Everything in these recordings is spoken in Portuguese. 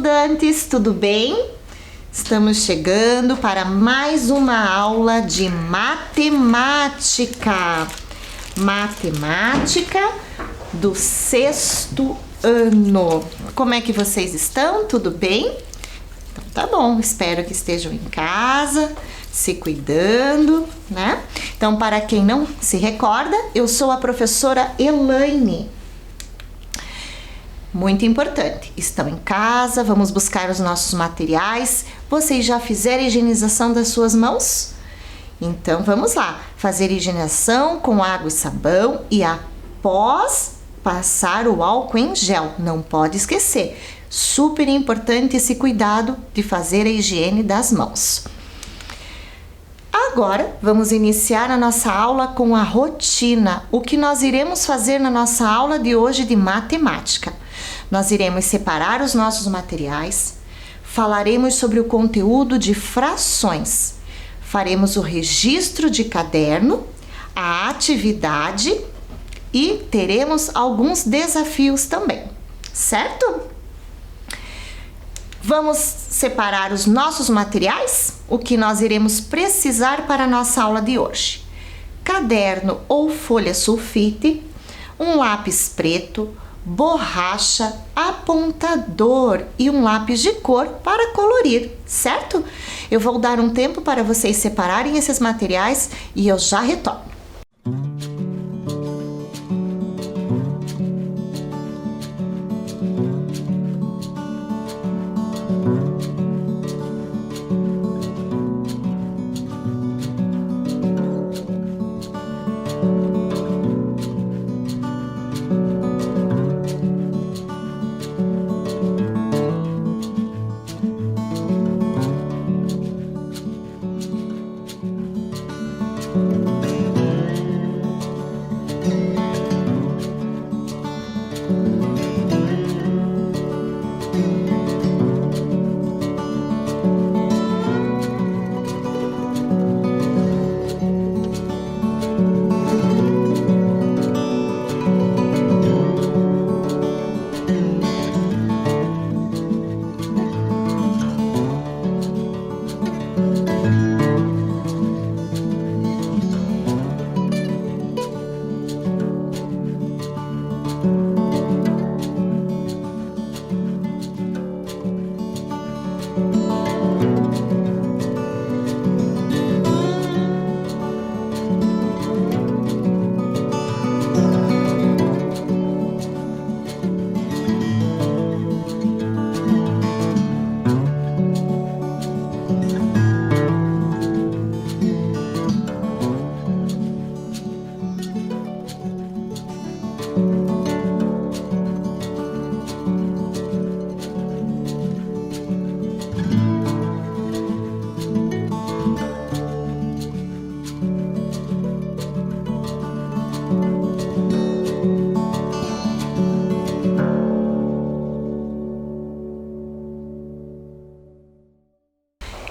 estudantes, tudo bem? Estamos chegando para mais uma aula de matemática. Matemática do 6º ano. Como é que vocês estão? Tudo bem? Então tá bom, espero que estejam em casa, se cuidando, né? Então, para quem não se recorda, eu sou a professora Elaine. Muito importante, estão em casa, vamos buscar os nossos materiais. Vocês já fizeram a higienização das suas mãos? Então vamos lá, fazer higienização com água e sabão e após passar o álcool em gel. Não pode esquecer, super importante esse cuidado de fazer a higiene das mãos. Agora vamos iniciar a nossa aula com a rotina. O que nós iremos fazer na nossa aula de hoje de matemática? Nós iremos separar os nossos materiais, falaremos sobre o conteúdo de frações, faremos o registro de caderno, a atividade e teremos alguns desafios também, certo? Vamos separar os nossos materiais, o que nós iremos precisar para a nossa aula de hoje. Caderno ou folha sulfite, um lápis preto, borracha, apontador e um lápis de cor para colorir, certo? Eu vou dar um tempo para vocês separarem esses materiais e eu já retorno.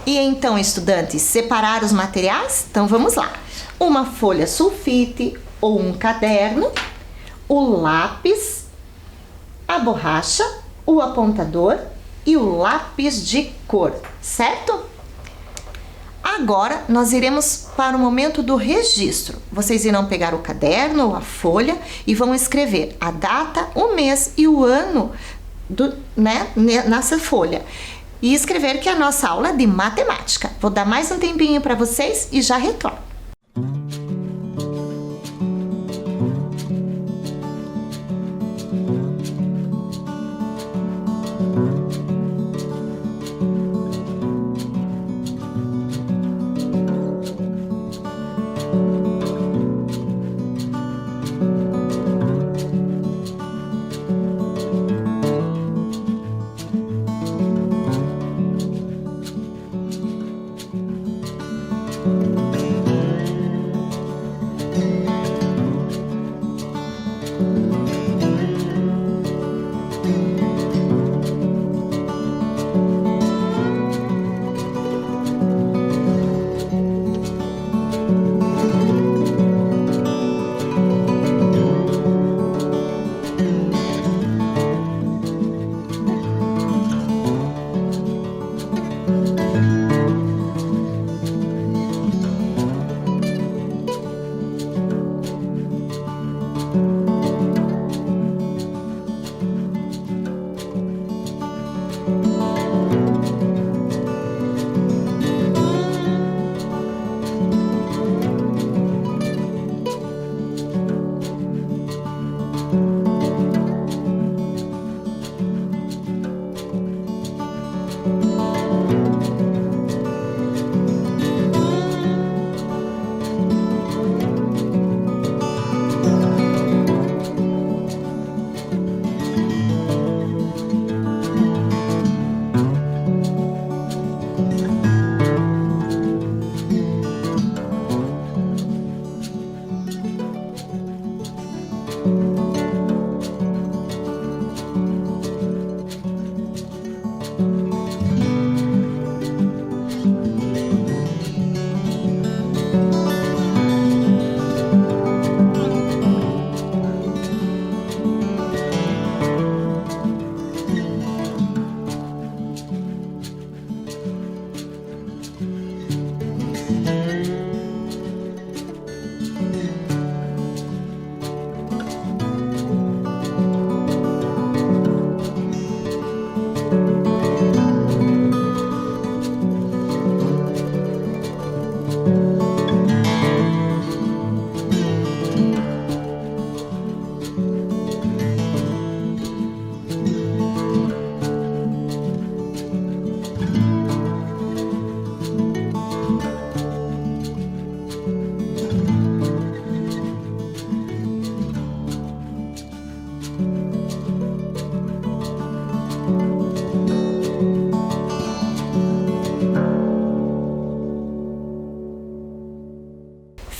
E então, estudantes, separar os materiais? Então vamos lá. Uma folha sulfite ou um caderno, o lápis, a borracha, o apontador e o lápis de cor, certo? Agora nós iremos para o momento do registro. Vocês irão pegar o caderno ou a folha e vão escrever a data, o mês e o ano nessa folha. E escrever que a nossa aula é de matemática. Vou dar mais um tempinho para vocês e já retorno.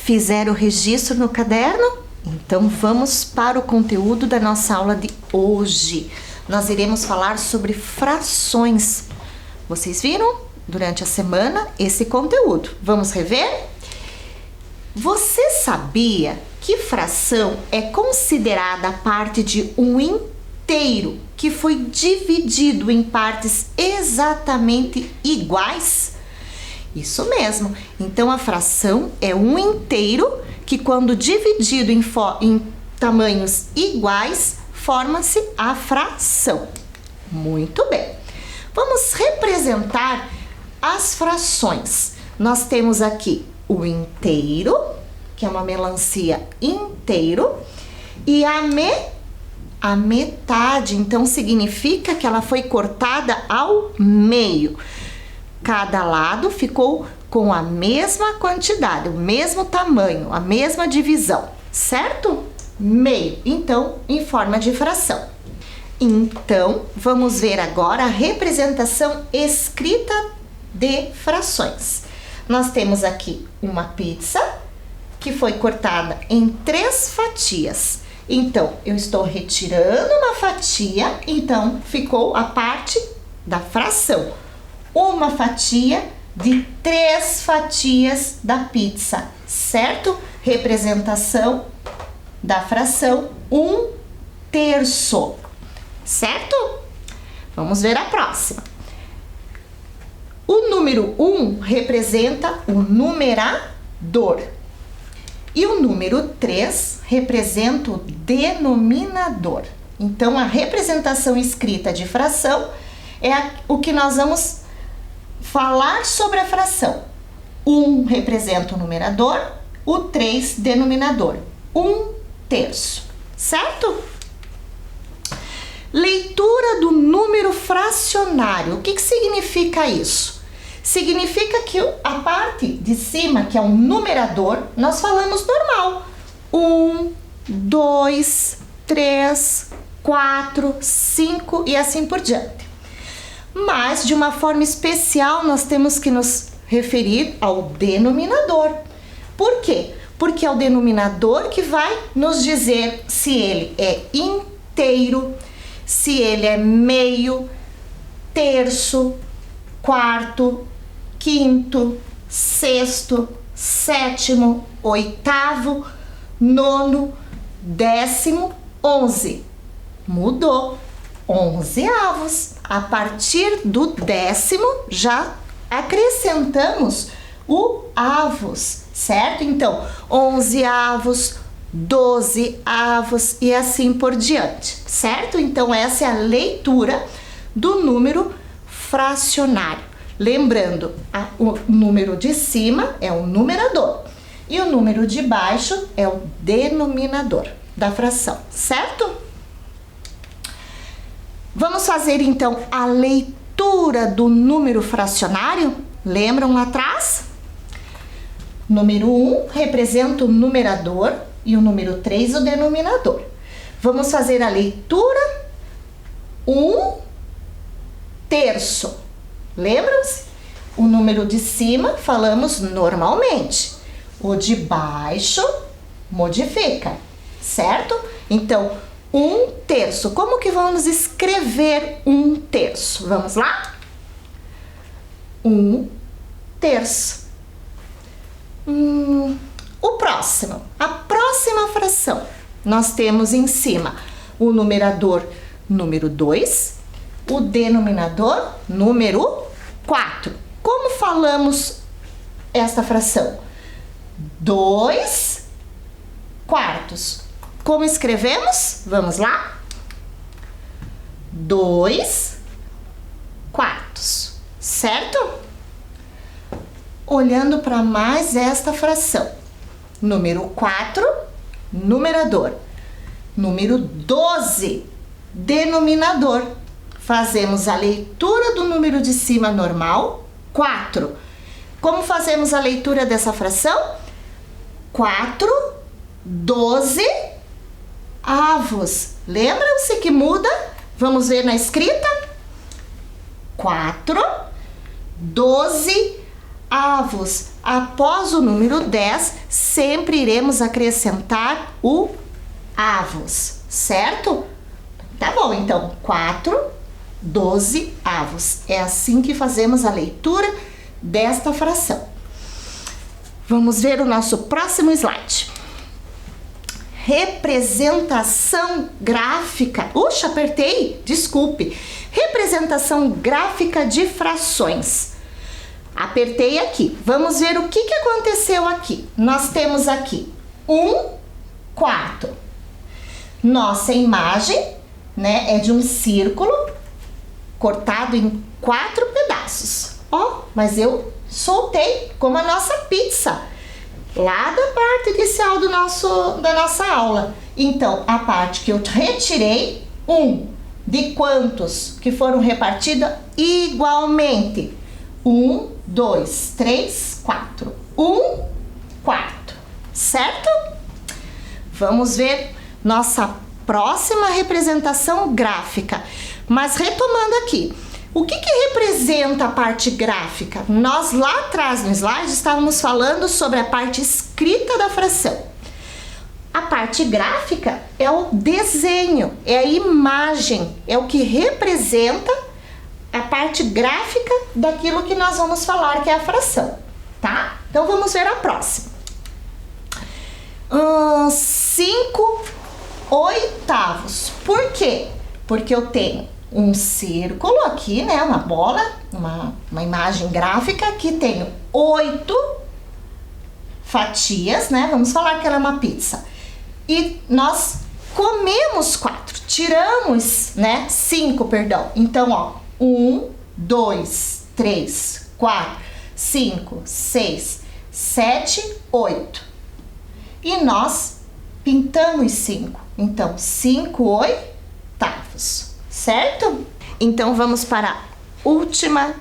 Fizeram o registro no caderno? Então vamos para o conteúdo da nossa aula de hoje. Nós iremos falar sobre frações. Vocês viram durante a semana esse conteúdo? Vamos rever? Você sabia que fração é considerada a parte de um inteiro que foi dividido em partes exatamente iguais? Isso mesmo. Então, a fração é um inteiro que, quando dividido em tamanhos iguais, forma-se a fração. Muito bem. Vamos representar as frações. Nós temos aqui o inteiro, que é uma melancia inteiro, e a metade. Então, significa que ela foi cortada ao meio. Cada lado ficou com a mesma quantidade, o mesmo tamanho, a mesma divisão, certo? Meio, então, em forma de fração. Então, vamos ver agora a representação escrita de frações. Nós temos aqui uma pizza que foi cortada em 3 fatias. Então, eu estou retirando uma fatia, então ficou a parte da fração. Uma fatia de 3 fatias da pizza, certo? Representação da fração 1/3, certo? Vamos ver a próxima. O número 1 representa o numerador e o número 3 representa o denominador. Então, a representação escrita de fração é o que nós vamos falar sobre a fração. 1 representa o numerador, o 3 denominador. 1/3, certo? Leitura do número fracionário. O que significa isso? Significa que a parte de cima, que é o numerador, nós falamos normal. 1, 2, 3, 4, 5 e assim por diante. Mas, de uma forma especial, nós temos que nos referir ao denominador. Por quê? Porque é o denominador que vai nos dizer se ele é inteiro, se ele é meio, terço, quarto, quinto, sexto, sétimo, oitavo, nono, 10º, 11. Mudou. 11avos. A partir do 10º já acrescentamos o avos, certo? Então, 11avos, 12avos e assim por diante, certo? Então, essa é a leitura do número fracionário. Lembrando, o número de cima é o numerador e o número de baixo é o denominador da fração, certo? Vamos fazer então a leitura do número fracionário? Lembram lá atrás? Número 1 representa o numerador e o número 3 o denominador. Vamos fazer a leitura 1/3. Lembram-se? O número de cima falamos normalmente. O de baixo modifica, certo? Então, 1/3. Como que vamos escrever 1/3? Vamos lá? 1/3. O próximo, a próxima fração. Nós temos em cima o numerador número 2, o denominador número 4. Como falamos esta fração? 2/4. Como escrevemos? Vamos lá? 2/4, certo? Olhando para mais esta fração. Número 4, numerador. Número 12, denominador. Fazemos a leitura do número de cima normal, 4. Como fazemos a leitura dessa fração? 4/12 avos. Lembram-se que muda? Vamos ver na escrita? 4/12 avos. Após o número 10, sempre iremos acrescentar o avos, certo? Tá bom, então, 4/12 avos. É assim que fazemos a leitura desta fração. Vamos ver o nosso próximo slide. Representação gráfica. Uxa, apertei, desculpe. Representação gráfica de frações. Apertei aqui. Vamos ver o que aconteceu aqui. Nós temos aqui 1/4. Nossa imagem, né, é de um círculo cortado em 4 pedaços. Ó, mas eu soltei como a nossa pizza lá da parte inicial da nossa aula. Então, a parte que eu retirei, de quantos que foram repartidos igualmente? 1, 2, 3, 4. 1/4, certo? Vamos ver nossa próxima representação gráfica. Mas retomando aqui, o que representa a parte gráfica? Nós lá atrás no slide estávamos falando sobre a parte escrita da fração. A parte gráfica é o desenho, é a imagem, é o que representa a parte gráfica daquilo que nós vamos falar, que é a fração, tá? Então vamos ver a próxima. 5/8. Por quê? Porque eu tenho um círculo aqui, né? Uma bola, uma imagem gráfica que tenho 8 fatias, né? Vamos falar que ela é uma pizza. E nós comemos 4, tiramos, né? 5, perdão. Então, ó, 1, 2, 3, 4, 5, 6, 7, 8. E nós pintamos 5. Então, 5/8, certo? Então, vamos para a última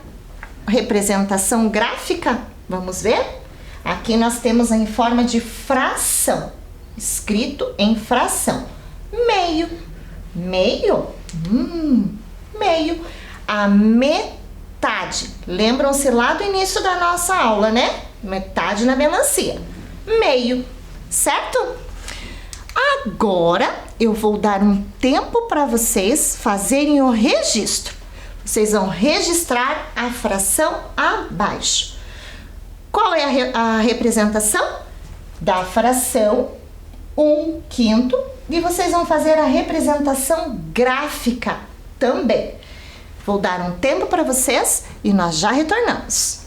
representação gráfica. Vamos ver? Aqui nós temos em forma de fração, escrito em fração. Meio. Meio? Meio. A metade. Lembram-se lá do início da nossa aula, né? Metade na melancia. Meio. Certo? Agora eu vou dar um tempo para vocês fazerem o registro. Vocês vão registrar a fração abaixo. Qual é a representação? Da fração 1/5, e vocês vão fazer a representação gráfica também. Vou dar um tempo para vocês e nós já retornamos.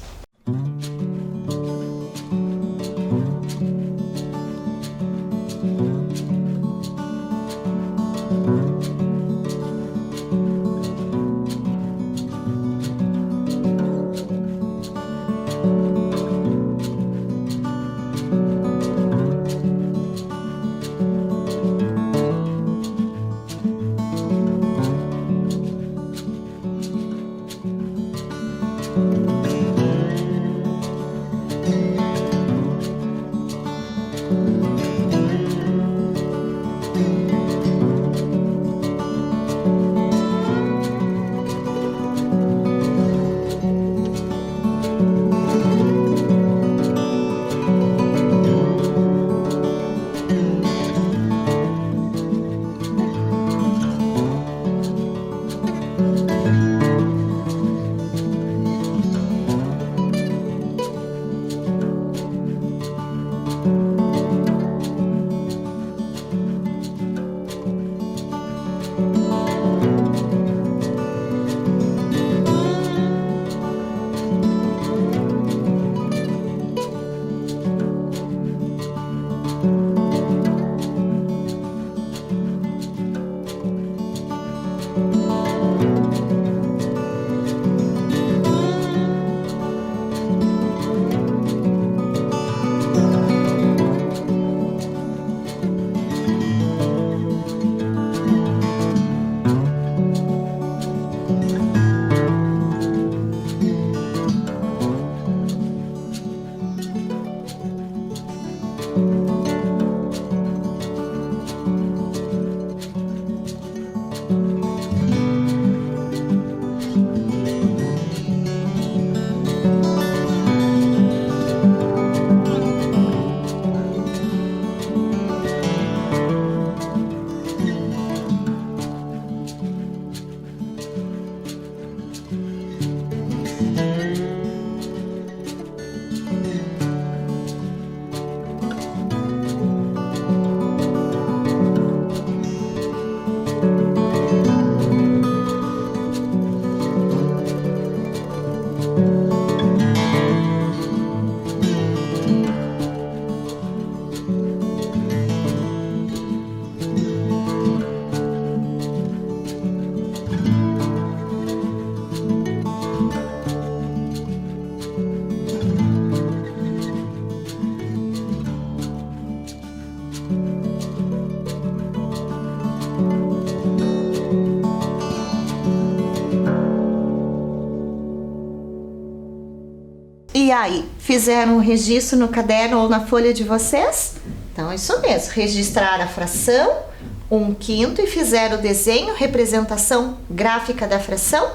E aí, fizeram o registro no caderno ou na folha de vocês? Então, isso mesmo, registrar a fração, 1/5, e fizeram o desenho, representação gráfica da fração?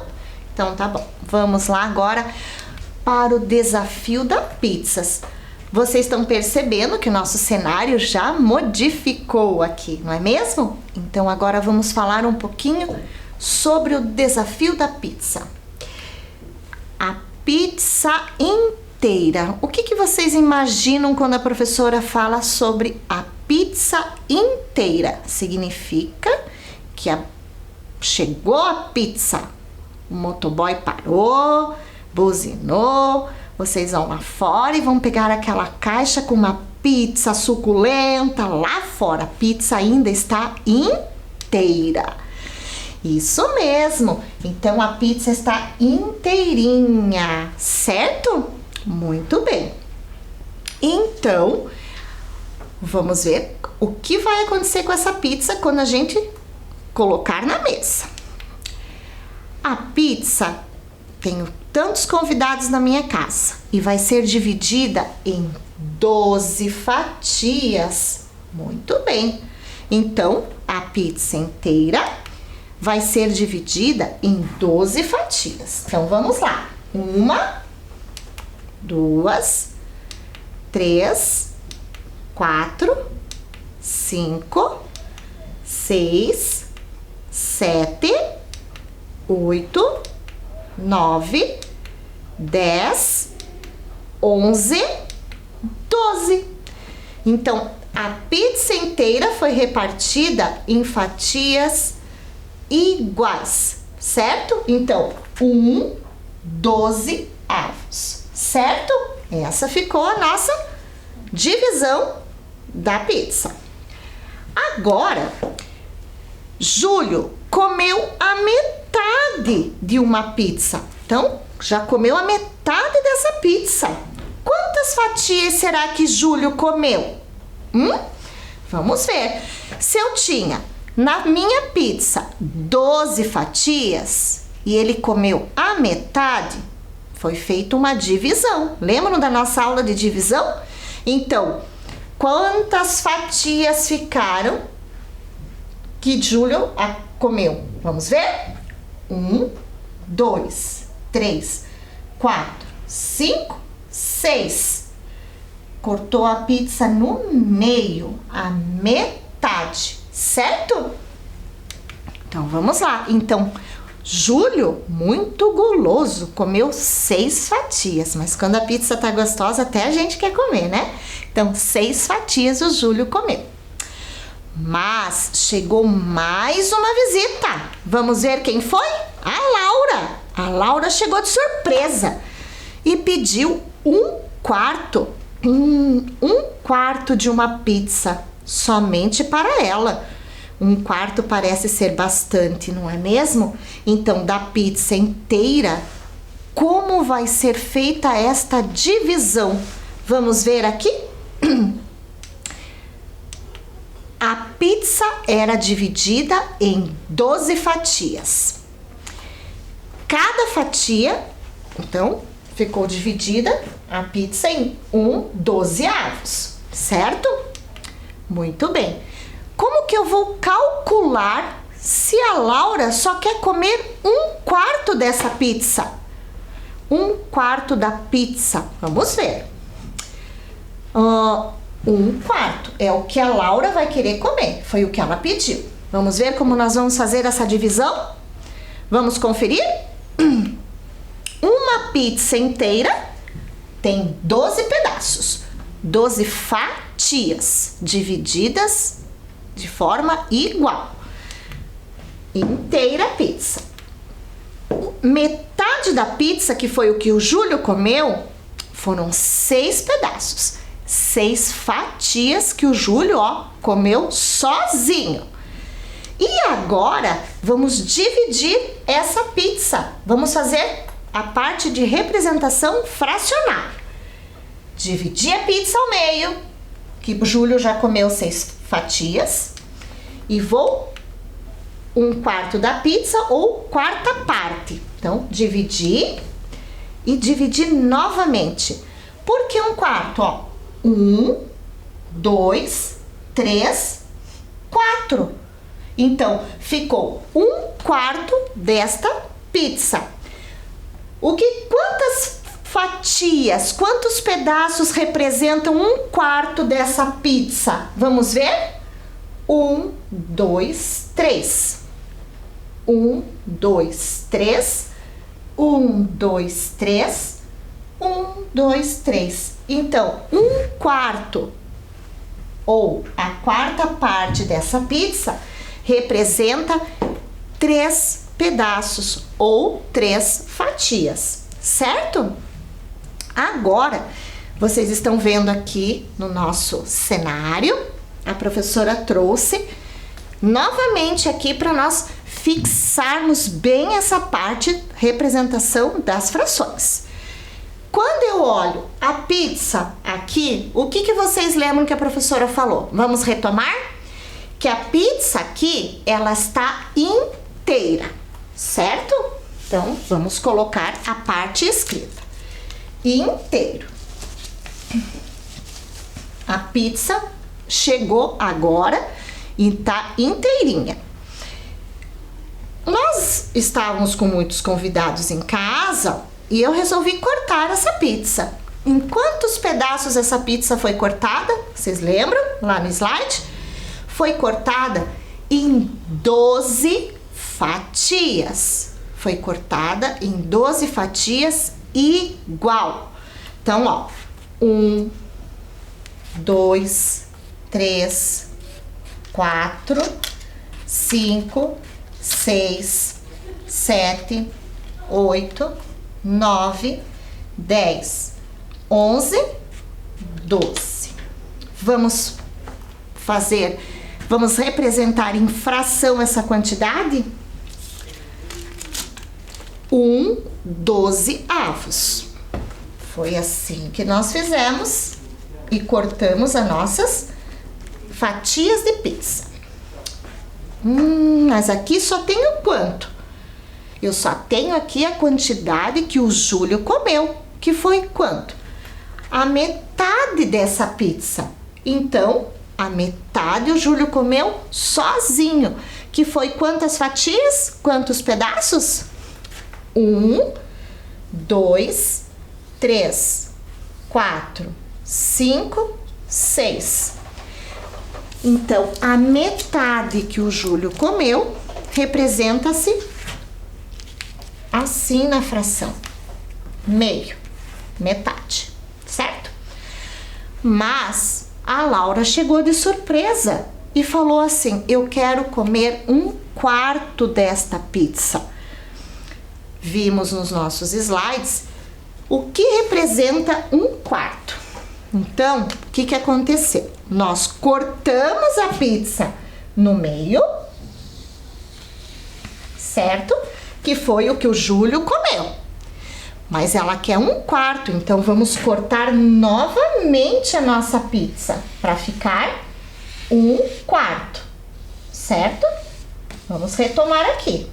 Então, tá bom. Vamos lá agora para o desafio da pizzas. Vocês estão percebendo que o nosso cenário já modificou aqui, não é mesmo? Então, agora vamos falar um pouquinho sobre o desafio da pizza. A pizza inteira. O que vocês imaginam quando a professora fala sobre a pizza inteira? Significa que chegou a pizza, o motoboy parou, buzinou, vocês vão lá fora e vão pegar aquela caixa com uma pizza suculenta lá fora. A pizza ainda está inteira. Isso mesmo, então a pizza está inteirinha, certo? Muito bem. Então, vamos ver o que vai acontecer com essa pizza quando a gente colocar na mesa. A pizza, tenho tantos convidados na minha casa e vai ser dividida em 12 fatias. Muito bem. Então, a pizza inteira vai ser dividida em 12 fatias. Então, vamos lá. 1, 2, 3, 4, 5, 6, 7, 8, 9, 10, 11, 12. Então, a pizza inteira foi repartida em fatias iguais, certo? Então, 12 avos, certo? Essa ficou a nossa divisão da pizza. Agora, Júlio comeu a metade de uma pizza. Então, já comeu a metade dessa pizza. Quantas fatias será que Júlio comeu? Vamos ver. Se eu tinha na minha pizza 12 fatias e ele comeu a metade, Foi feita uma divisão. Lembram da nossa aula de divisão? Então, quantas fatias ficaram que Júlio comeu? Vamos ver? 1, 2, 3, 4, 5, 6. Cortou a pizza no meio, a metade, certo? Então, vamos lá. Então, Júlio, muito guloso, comeu 6 fatias. Mas quando a pizza tá gostosa, até a gente quer comer, né? Então, 6 fatias o Júlio comeu. Mas chegou mais uma visita. Vamos ver quem foi? A Laura. A Laura chegou de surpresa e pediu um quarto de uma pizza somente para ela. Um quarto parece ser bastante, não é mesmo? Então, da pizza inteira, como vai ser feita esta divisão? Vamos ver aqui? A pizza era dividida em 12 fatias. Cada fatia, então, ficou dividida a pizza em 12avos, certo? Muito bem. Como que eu vou calcular se a Laura só quer comer um quarto dessa pizza? Um quarto da pizza. Vamos ver. Um quarto é o que a Laura vai querer comer. Foi o que ela pediu. Vamos ver como nós vamos fazer essa divisão? Vamos conferir? Uma pizza inteira tem 12 pedaços. 12 fatias divididas de forma igual. Inteira pizza. Metade da pizza, que foi o que o Júlio comeu, foram 6 pedaços. 6 fatias que o Júlio, comeu sozinho. E agora, vamos dividir essa pizza. Vamos fazer a parte de representação fracional. Dividir a pizza ao meio, que o Júlio já comeu 6 fatias, e vou um quarto da pizza ou quarta parte. Então, dividir e dividir novamente. Por que um quarto? 1, 2, 3, 4. Então, ficou um quarto desta pizza. Quantas fatias, quantos pedaços representam um quarto dessa pizza? Vamos ver? 1, 2, 3. 1, 2, 3. 1, 2, 3. 1, 2, 3. Então, um quarto ou a quarta parte dessa pizza representa 3 pedaços ou 3 fatias, certo? Agora, vocês estão vendo aqui no nosso cenário, a professora trouxe novamente aqui para nós fixarmos bem essa parte, representação das frações. Quando eu olho a pizza aqui, o que vocês lembram que a professora falou? Vamos retomar? Que a pizza aqui, ela está inteira, certo? Então, vamos colocar a parte escrita. Inteiro. A pizza chegou agora e tá inteirinha. Nós estávamos com muitos convidados em casa e eu resolvi cortar essa pizza. Em quantos pedaços essa pizza foi cortada? Vocês lembram? Lá no slide? Foi cortada em 12 fatias. Foi cortada em 12 fatias igual. Então, 1, 2, 3, 4, 5, 6, 7, 8, 9, 10, 11, 12. Vamos representar em fração essa quantidade? 12avos. Foi assim que nós fizemos e cortamos as nossas fatias de pizza. Mas aqui só tem o quanto? Eu só tenho aqui a quantidade que o Júlio comeu, que foi quanto? A metade dessa pizza. Então, a metade o Júlio comeu sozinho, que foi quantas fatias? Quantos pedaços? 1, 2, 3, 4, 5, 6. Então, a metade que o Júlio comeu representa-se assim na fração. Meio, metade, certo? Mas a Laura chegou de surpresa e falou assim: eu quero comer 1/4 desta pizza. Vimos nos nossos slides o que representa 1/4. Então, o que aconteceu? Nós cortamos a pizza no meio, certo? Que foi o que o Júlio comeu. Mas ela quer 1/4, então vamos cortar novamente a nossa pizza para ficar 1/4, certo? Vamos retomar aqui.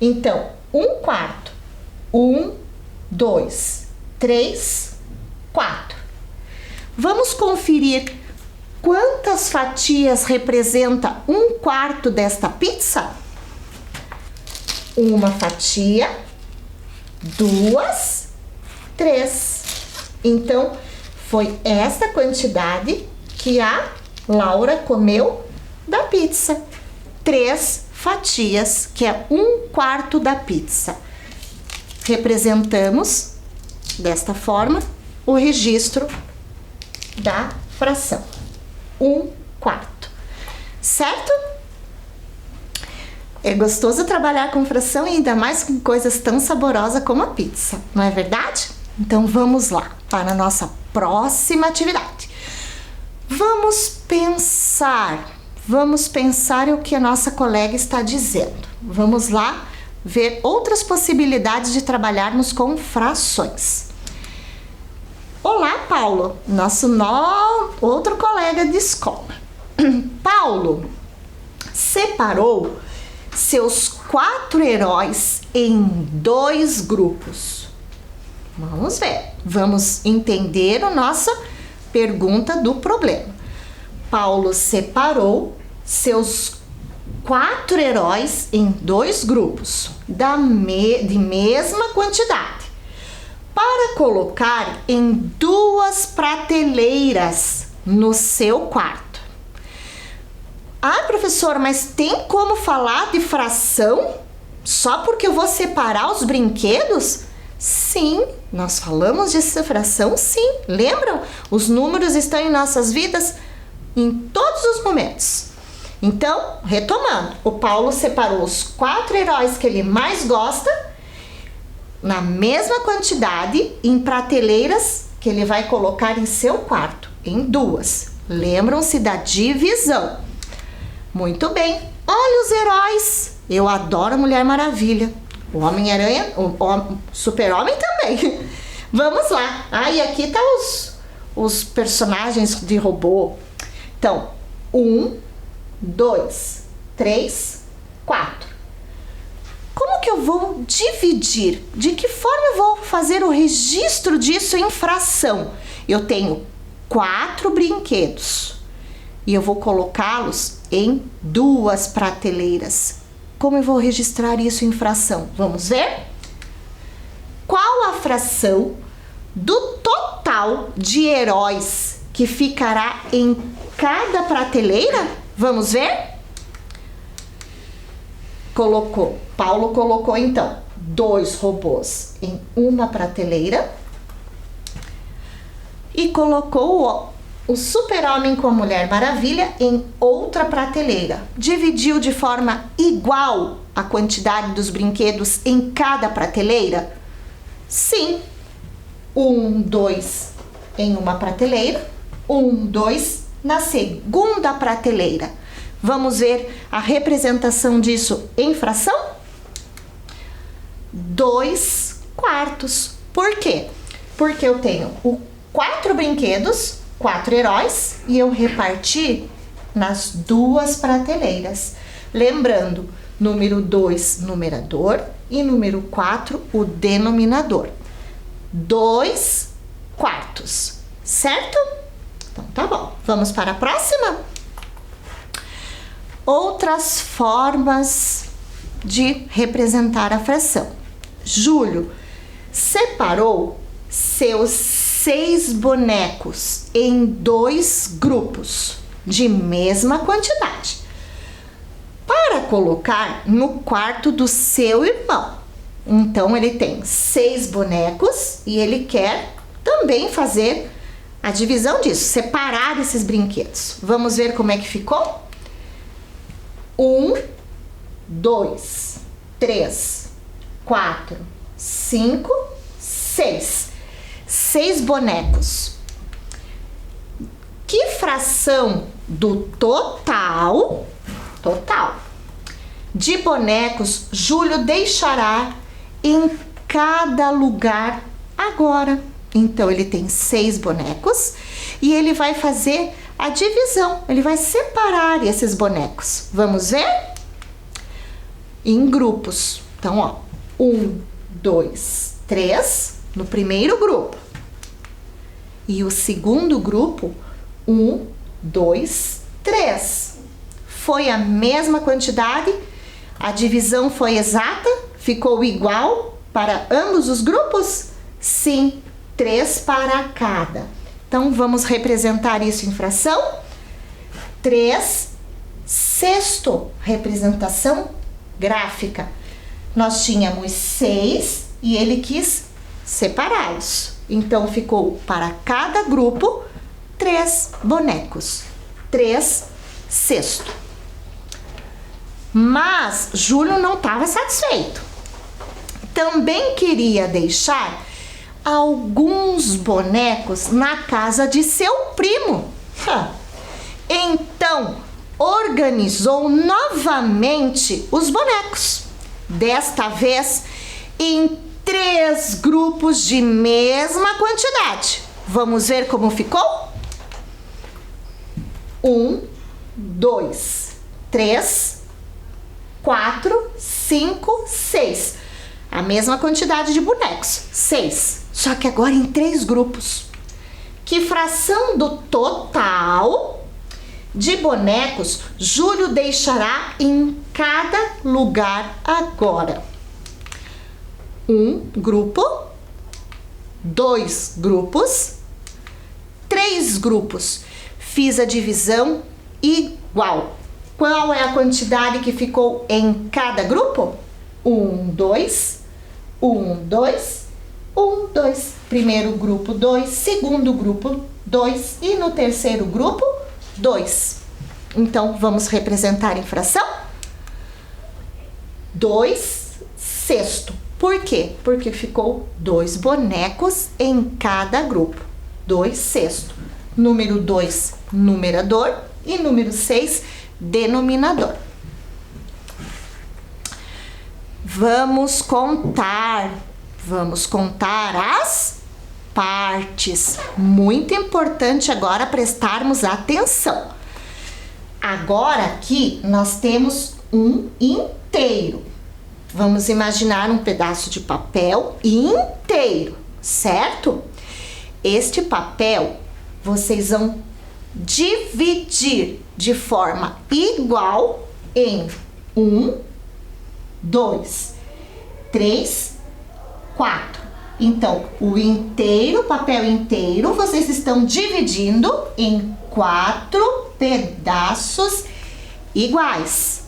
Então, 1/4. 1, 2, 3, 4. Vamos conferir quantas fatias representa 1/4 desta pizza? Uma fatia, 2, 3. Então, foi esta quantidade que a Laura comeu da pizza. 3 fatias, que é 1/4 da pizza. Representamos, desta forma, o registro da fração. 1/4. Certo? É gostoso trabalhar com fração e ainda mais com coisas tão saborosas como a pizza, não é verdade? Então vamos lá para a nossa próxima atividade. Vamos pensar o que a nossa colega está dizendo. Vamos lá ver outras possibilidades de trabalharmos com frações. Olá, Paulo, nosso outro colega de escola. Paulo separou seus 4 heróis em 2 grupos. Vamos ver. Vamos entender a nossa pergunta do problema. Paulo separou seus 4 heróis em 2 grupos de mesma quantidade para colocar em 2 prateleiras no seu quarto. Ah, professora, mas tem como falar de fração só porque eu vou separar os brinquedos? Sim, nós falamos de fração, sim. Lembram? Os números estão em nossas vidas em todos os momentos. Então, retomando, o Paulo separou os 4 heróis que ele mais gosta na mesma quantidade em prateleiras que ele vai colocar em seu quarto, em 2. Lembram-se da divisão. Muito bem. Olha os heróis. Eu adoro a Mulher Maravilha. O Homem-Aranha, o Super-Homem também. Vamos lá. E aqui tá os personagens de robô. Então, 1, 2, 3, 4. Como que eu vou dividir? De que forma eu vou fazer o registro disso em fração? Eu tenho 4 brinquedos e eu vou colocá-los em 2 prateleiras. Como eu vou registrar isso em fração? Vamos ver? Qual a fração do total de heróis que ficará em cada prateleira? Vamos ver? Paulo colocou então 2 robôs em uma prateleira e colocou o Super-Homem com a Mulher Maravilha em outra prateleira. Dividiu de forma igual a quantidade dos brinquedos em cada prateleira? Sim. 1, 2 em uma prateleira, 1, 2 na segunda prateleira. Vamos ver a representação disso em fração? 2/4. Por quê? Porque eu tenho 4 brinquedos, 4 heróis, e eu reparti nas 2 prateleiras. Lembrando, número 2, numerador, e número 4, o denominador. 2 quartos, certo? Então, tá bom. Vamos para a próxima? Outras formas de representar a fração. Júlio separou seus 6 bonecos em 2 grupos de mesma quantidade para colocar no quarto do seu irmão. Então, ele tem 6 bonecos e ele quer também fazer a divisão disso, separar esses brinquedos. Vamos ver como é que ficou? 1, 2, 3, 4, 5, 6. 6 bonecos. Que fração do total de bonecos Júlio deixará em cada lugar agora? Então, ele tem 6 bonecos e ele vai fazer a divisão, ele vai separar esses bonecos. Vamos ver? Em grupos. Então, ó, 1, 2, 3 no primeiro grupo. E o segundo grupo, 1, 2, 3. Foi a mesma quantidade, a divisão foi exata, ficou igual para ambos os grupos? Sim, 3 para cada. Então, vamos representar isso em fração? 3 sexto, representação gráfica. Nós tínhamos 6 e ele quis separá-los. Então, ficou para cada grupo 3 bonecos. 3 sexto. Mas Júlio não estava satisfeito. Também queria deixar alguns bonecos na casa de seu primo. Então, organizou novamente os bonecos. Desta vez, em 3 grupos de mesma quantidade. Vamos ver como ficou? 1, 2, 3, 4, 5, 6. A mesma quantidade de bonecos, 6. Só que agora em 3 grupos. Que fração do total de bonecos Júlio deixará em cada lugar agora? 1 grupo, 2 grupos, 3 grupos. Fiz a divisão igual. Qual é a quantidade que ficou em cada grupo? 1, 2, 1, 2, 1, 2. Primeiro grupo, 2. Segundo grupo, 2. E no terceiro grupo, 2. Então, vamos representar em fração? 2 sexto. Por quê? Porque ficou 2 bonecos em cada grupo. 2 sexto. Número 2, numerador. E número 6, denominador. Vamos contar as partes. Muito importante agora prestarmos atenção. Agora aqui nós temos um inteiro. Vamos imaginar um pedaço de papel inteiro, certo? Este papel vocês vão dividir de forma igual em 1, 2, 3, 4. Então, o papel inteiro, vocês estão dividindo em 4 pedaços iguais.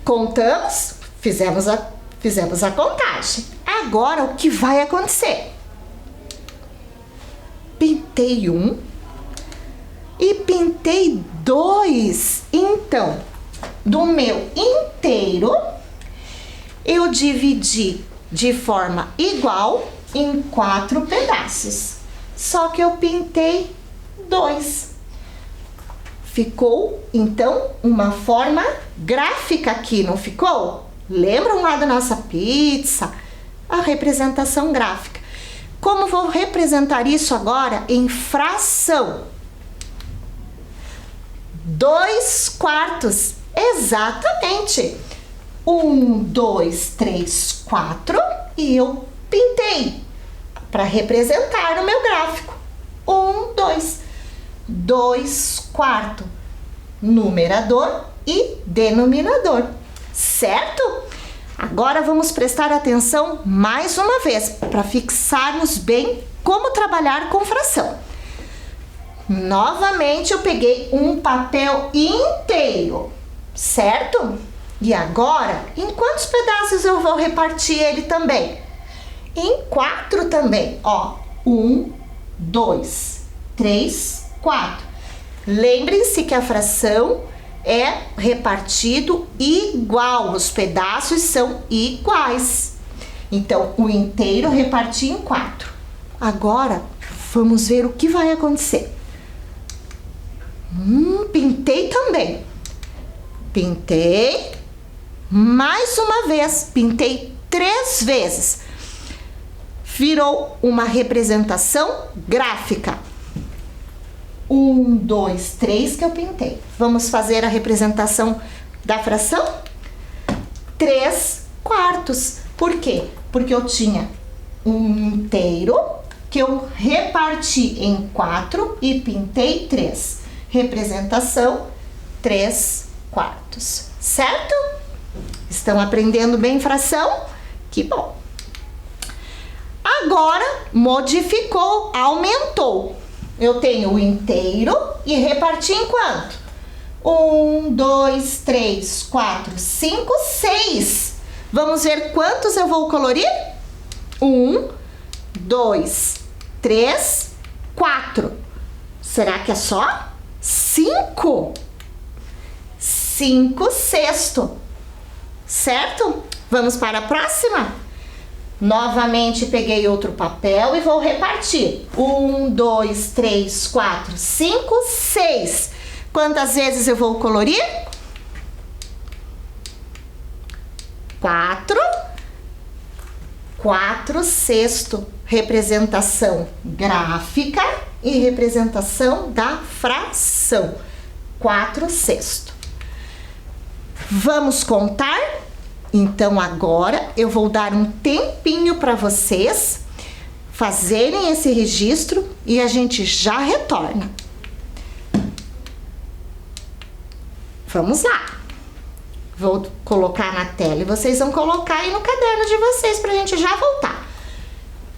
Contamos? Fizemos a contagem. Agora, o que vai acontecer? Pintei 1 e pintei 2. Então, do meu inteiro, eu dividi de forma igual em 4 pedaços. Só que eu pintei 2. Ficou, então, uma forma gráfica aqui, não ficou? Lembram lá da nossa pizza? A representação gráfica. Como vou representar isso agora em fração? 2 quartos. Exatamente. 1, 2, 3, 4 e eu pintei para representar no meu gráfico. 1, 2, 2 quartos, numerador e denominador, certo? Agora vamos prestar atenção mais uma vez para fixarmos bem como trabalhar com fração. Novamente eu peguei um papel inteiro, certo? E agora, em quantos pedaços eu vou repartir ele também? Em 4 também, ó. 1, 2, 3, 4. Lembrem-se que a fração é repartido igual, os pedaços são iguais. Então, o inteiro reparti em 4. Agora, vamos ver o que vai acontecer. Pintei também. Pintei. Mais uma vez, pintei 3 vezes. Virou uma representação gráfica. 1, 2, 3 que eu pintei. Vamos fazer a representação da fração? 3 quartos. Por quê? Porque eu tinha um inteiro que eu reparti em 4 e pintei 3. Representação 3 quartos. Certo? Estão aprendendo bem fração? Que bom! Agora, modificou, aumentou. Eu tenho o inteiro e reparti em quanto? 1, 2, 3, 4, 5, 6. Vamos ver quantos eu vou colorir? 1, 2, 3, 4. Será que é só? 5. 5 sexto. Certo? Vamos para a próxima? Novamente peguei outro papel e vou repartir. 1, 2, 3, 4, 5, 6. Quantas vezes eu vou colorir? 4. 4 sexto. Representação gráfica e representação da fração. 4 sexto. Vamos contar? Então, agora eu vou dar um tempinho para vocês fazerem esse registro e a gente já retorna. Vamos lá. Vou colocar na tela e vocês vão colocar aí no caderno de vocês para a gente já voltar.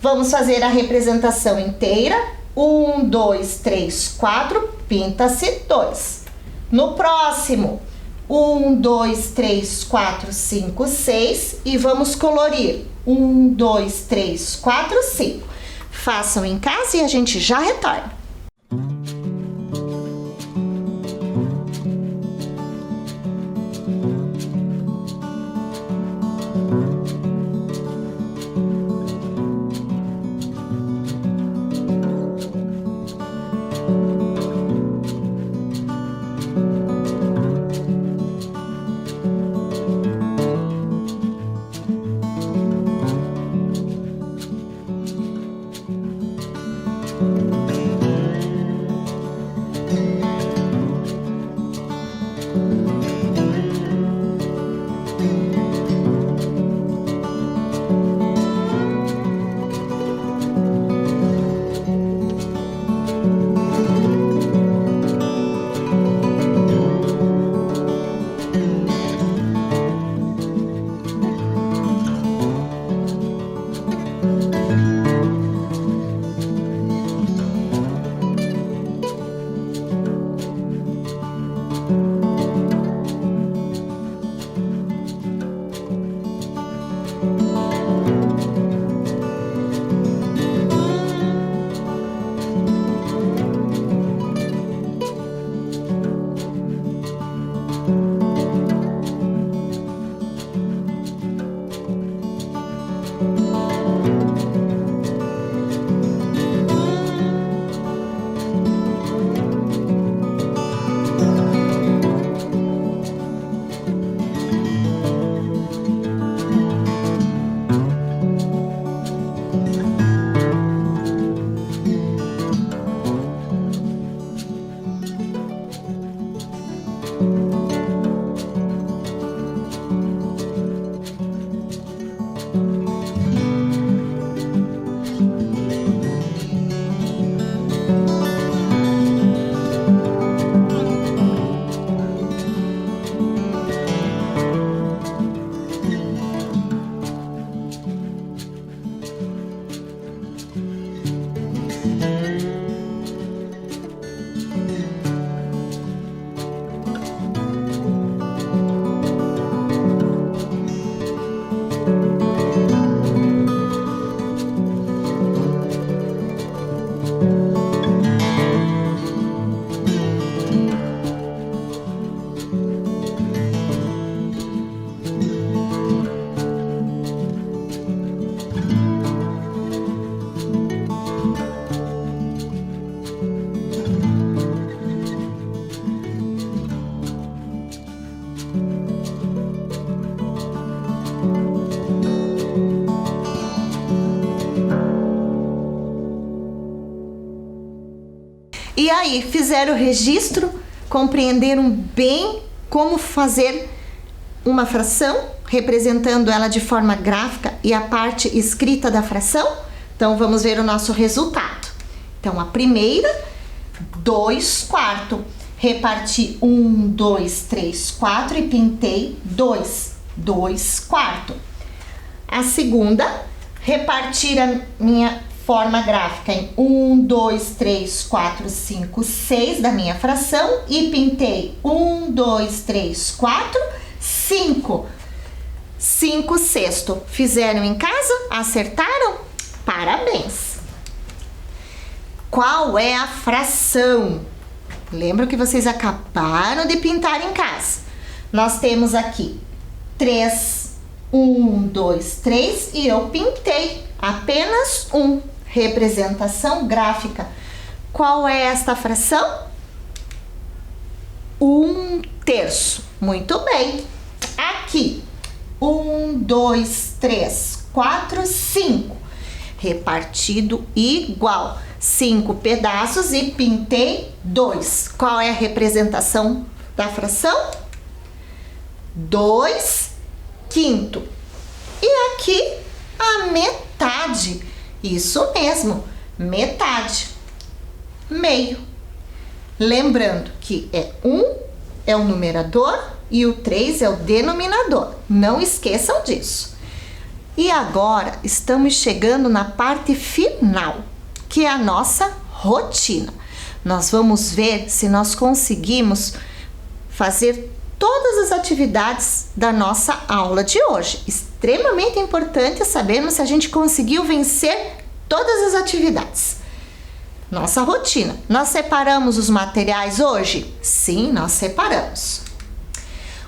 Vamos fazer a representação inteira. 1, 2, 3, 4, pinta-se 2. No próximo, 1, 2, 3, 4, 5, 6 e vamos colorir 1, 2, 3, 4, 5. Façam em casa e a gente já retorna. E aí, fizeram o registro? Compreenderam bem como fazer uma fração, representando ela de forma gráfica e a parte escrita da fração? Então, vamos ver o nosso resultado. Então, a primeira, 2/4. Reparti 1, 2, 3, 4 e pintei 2/4. A segunda, repartir a minha forma gráfica em 1, 2, 3, 4, 5, 6 da minha fração e pintei 1, 2, 3, 4, 5. 5/6. Fizeram em casa? Acertaram? Parabéns! Qual é a fração? Lembra que vocês acabaram de pintar em casa. Nós temos aqui 3, 1, 2, 3 e eu pintei apenas 1. Representação gráfica. Qual é esta fração? 1/3. Muito bem. Aqui, 1, 2, 3, 4, 5. Repartido igual. 5 pedaços e pintei 2. Qual é a representação da fração? 2/5. E aqui a metade. Isso mesmo, metade. Meio. Lembrando que 1 é o numerador e o 3 é o denominador. Não esqueçam disso. E agora estamos chegando na parte final, que é a nossa rotina. Nós vamos ver se nós conseguimos fazer todas as atividades da nossa aula de hoje. Extremamente importante sabermos se a gente conseguiu vencer todas as atividades. Nossa rotina. Nós separamos os materiais hoje? Sim, nós separamos.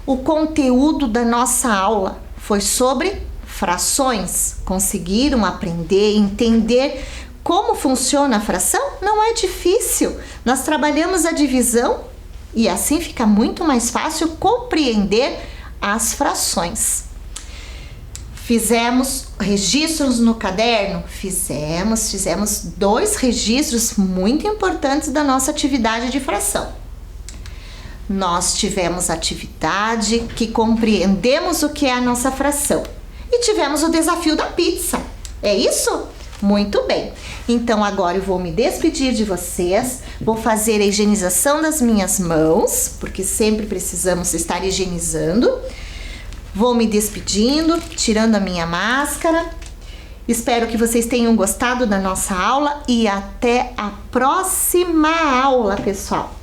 O conteúdo da nossa aula foi sobre frações. Conseguiram aprender, entender como funciona a fração? Não é difícil. Nós trabalhamos a divisão e assim fica muito mais fácil compreender as frações. Fizemos registros no caderno? Fizemos 2 registros muito importantes da nossa atividade de fração. Nós tivemos atividade que compreendemos o que é a nossa fração. E tivemos o desafio da pizza. É isso? Muito bem. Então agora eu vou me despedir de vocês. Vou fazer a higienização das minhas mãos, porque sempre precisamos estar higienizando. Vou me despedindo, tirando a minha máscara. Espero que vocês tenham gostado da nossa aula e até a próxima aula, pessoal.